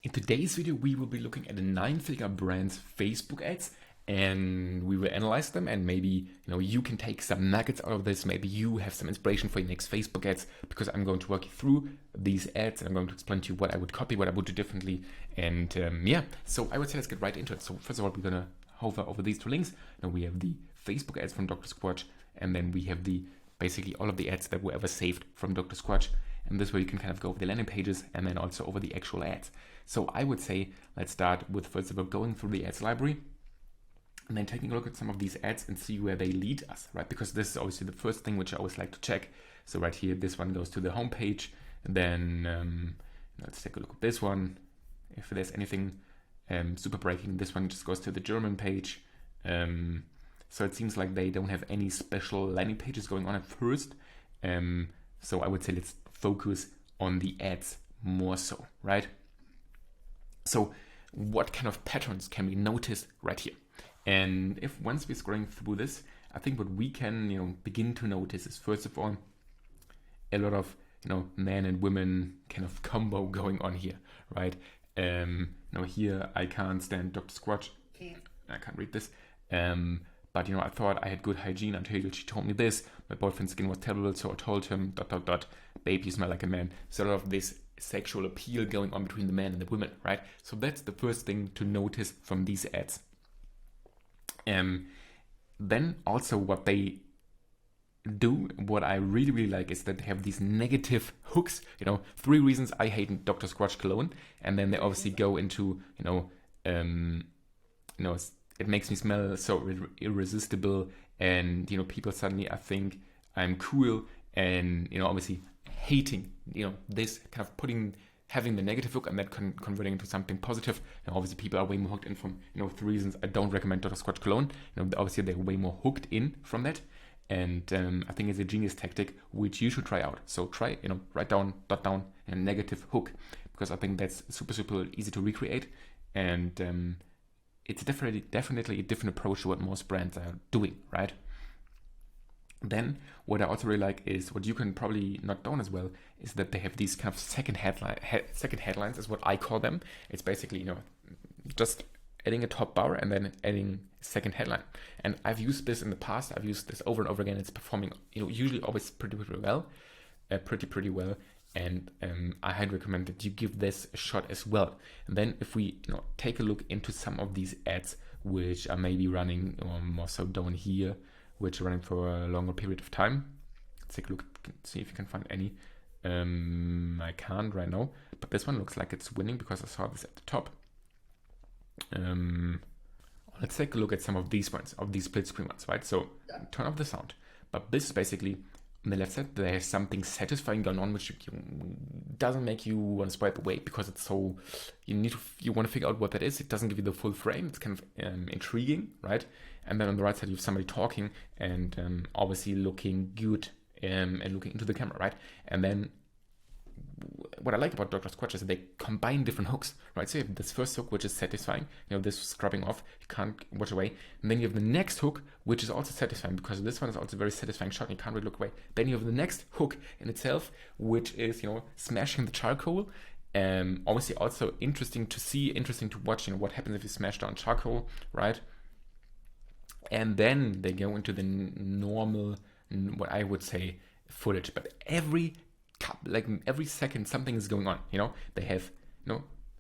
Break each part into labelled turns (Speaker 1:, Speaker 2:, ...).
Speaker 1: In today's video, we will be looking at the nine-figure brand's Facebook ads, and we will analyze them, and maybe you can take some nuggets out of this. Maybe you have some inspiration for your next Facebook ads, because I'm going to walk you through these ads and I'm going to explain to you what I would copy, what I would do differently, and so I would say let's get right into it. So first of all, we're gonna hover over these two links. Now we have the Facebook ads from Dr. Squatch, and then we have the basically all of the ads that were ever saved from Dr. Squatch. And this way you can kind of go over the landing pages and then also over the actual ads. So I would say let's start with first of all going through the ads library and then taking a look at some of these ads and see where they lead us, right? Because this is obviously the first thing which I always like to check. So right here, this one goes to the home page. And then let's take a look at this one. If there's anything super breaking, this one just goes to the German page. So it seems like they don't have any special landing pages going on at first. So I would say let's focus on the ads more so, right? So what kind of patterns can we notice right here? And if once we're scrolling through this, I think what we can begin to notice is first of all a lot of man and women kind of combo going on here, right? Here I can't stand Dr. Squatch. I can't read this. But I thought I had good hygiene until she told me this. My boyfriend's skin was terrible, so I told him ... Babe, you smell like a man. So a lot of this sexual appeal going on between the man and the women, right? So that's the first thing to notice from these ads. Then also what they do, what I really, really like is that they have these negative hooks. 3 reasons I hate Dr. Squatch cologne, and then they obviously go into it makes me smell so irresistible, and people suddenly I think I'm cool, and obviously hating this kind of having the negative hook and that converting into something positive. Obviously people are way more hooked in from 3 reasons I don't recommend Dr. Squatch cologne. Obviously they're way more hooked in from that, and I think it's a genius tactic which you should try out. So try write down, dot down a negative hook, because I think that's super easy to recreate, and it's definitely a different approach to what most brands are doing, right? Then what I also really like is what you can probably note down as well is that they have these kind of second headlines is what I call them. It's basically just adding a top bar and then adding a second headline. And I've used this in the past. I've used this over and over again. It's performing usually always pretty well, pretty well. And I highly recommend that you give this a shot as well. And then if we take a look into some of these ads which are maybe running more so down here, which are running for a longer period of time, let's take a look, see if you can find any. I can't right now, but this one looks like it's winning because I saw this at the top. Let's take a look at some of these ones, of these split screen ones, right? So turn off the sound, but this is basically on the left side, there's something satisfying going on, which doesn't make you want to swipe away because it's so you want to figure out what that is. It doesn't give you the full frame. It's kind of intriguing, right? And then on the right side, you have somebody talking and obviously looking good and looking into the camera, right? And then what I like about Dr. Squatch is that they combine different hooks, right? So you have this first hook, which is satisfying, this scrubbing off, you can't watch away. And then you have the next hook, which is also satisfying because this one is also a very satisfying shot and you can't really look away. Then you have the next hook in itself, which is, smashing the charcoal. Obviously also interesting to see, interesting to watch, what happens if you smash down charcoal, right? And then they go into the normal, what I would say, footage. But every second something is going on. They have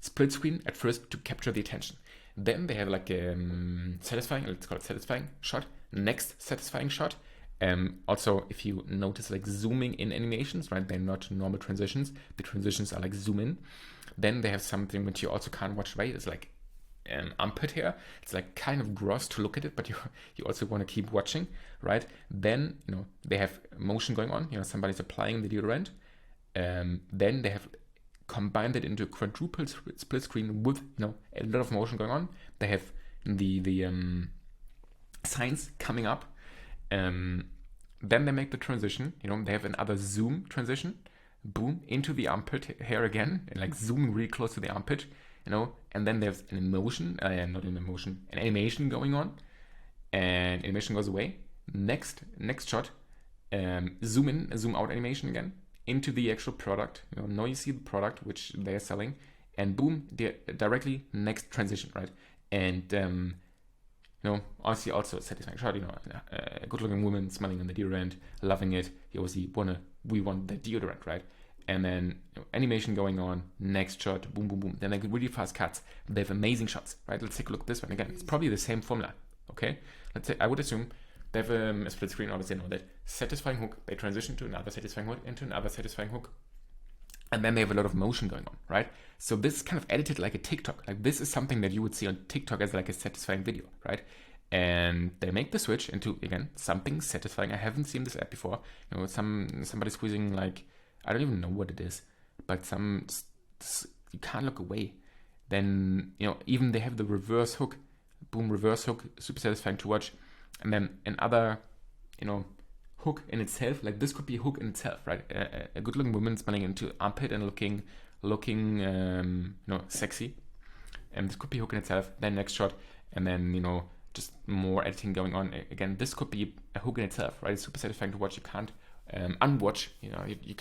Speaker 1: split screen at first to capture the attention. Then they have like satisfying, let's call it satisfying shot, next satisfying shot. Also, if you notice like zooming in animations, right? They're not normal transitions. The transitions are like zoom in. Then they have something which you also can't watch away. It's like armpit hair. It's like kind of gross to look at it, but you also want to keep watching, right? Then they have motion going on. Somebody's applying the deodorant. Then they have combined it into a quadruple split screen with a lot of motion going on. They have the signs coming up. Then they make the transition. They have another zoom transition, boom, into the armpit hair again, and like zooming really close to the armpit. And then there's an an animation going on, and animation goes away. Next shot, zoom in, zoom out animation again into the actual product. Now you see the product which they're selling, and boom, directly next transition, right? And honestly, also a satisfying shot. A good-looking woman smelling on the deodorant, loving it. We want the deodorant, right? And then animation going on, next shot, boom, boom, boom. Then they get really fast cuts. They have amazing shots, right? Let's take a look at this one again. It's probably the same formula, okay? Let's say I would assume they have a split screen. Obviously, that satisfying hook. They transition to another satisfying hook into another satisfying hook. And then they have a lot of motion going on, right? So this is kind of edited like a TikTok. Like this is something that you would see on TikTok as like a satisfying video, right? And they make the switch into, again, something satisfying. I haven't seen this app before. Somebody squeezing like, I don't even know what it is, but you can't look away. Then, even they have the reverse hook, boom, reverse hook, super satisfying to watch. And then another, hook in itself, like this could be a hook in itself, right? A good-looking woman smelling into armpit and looking sexy, and this could be a hook in itself. Then next shot, and then just more editing going on. Again, this could be a hook in itself, right? It's super satisfying to watch. You can't unwatch. You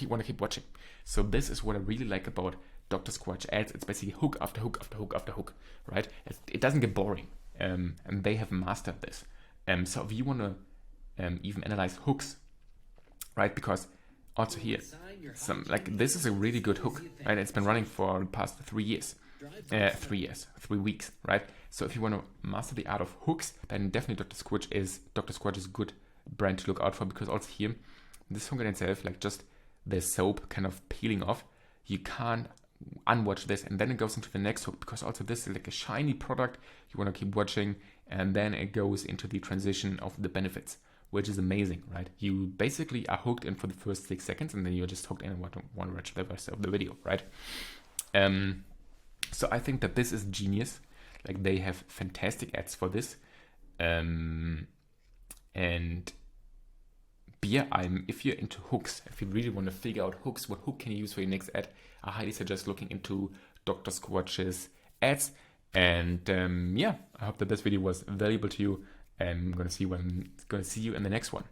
Speaker 1: want to keep watching. So this is what I really like about Dr. Squatch ads. It's basically hook after hook after hook after hook, right? It doesn't get boring, and they have mastered this. So if you want to even analyze hooks, right? Because also here, this is a really good hook, right? It's been running for the past 3 years, 3 weeks, right? So if you want to master the art of hooks, then definitely Dr. Squatch is a good brand to look out for, because also here, this hook in itself, like just the soap kind of peeling off, you can't unwatch this, and then it goes into the next hook, because also this is like a shiny product you want to keep watching, and then it goes into the transition of the benefits, which is amazing, right? You basically are hooked in for the first 6 seconds, and then you're just hooked in and want to watch the rest of the video, right? So I think that this is genius. Like they have fantastic ads for this, and yeah, if you're into hooks, if you really want to figure out hooks, what hook can you use for your next ad, I highly suggest looking into Dr. Squatch's ads. And I hope that this video was valuable to you. I'm gonna see you in the next one.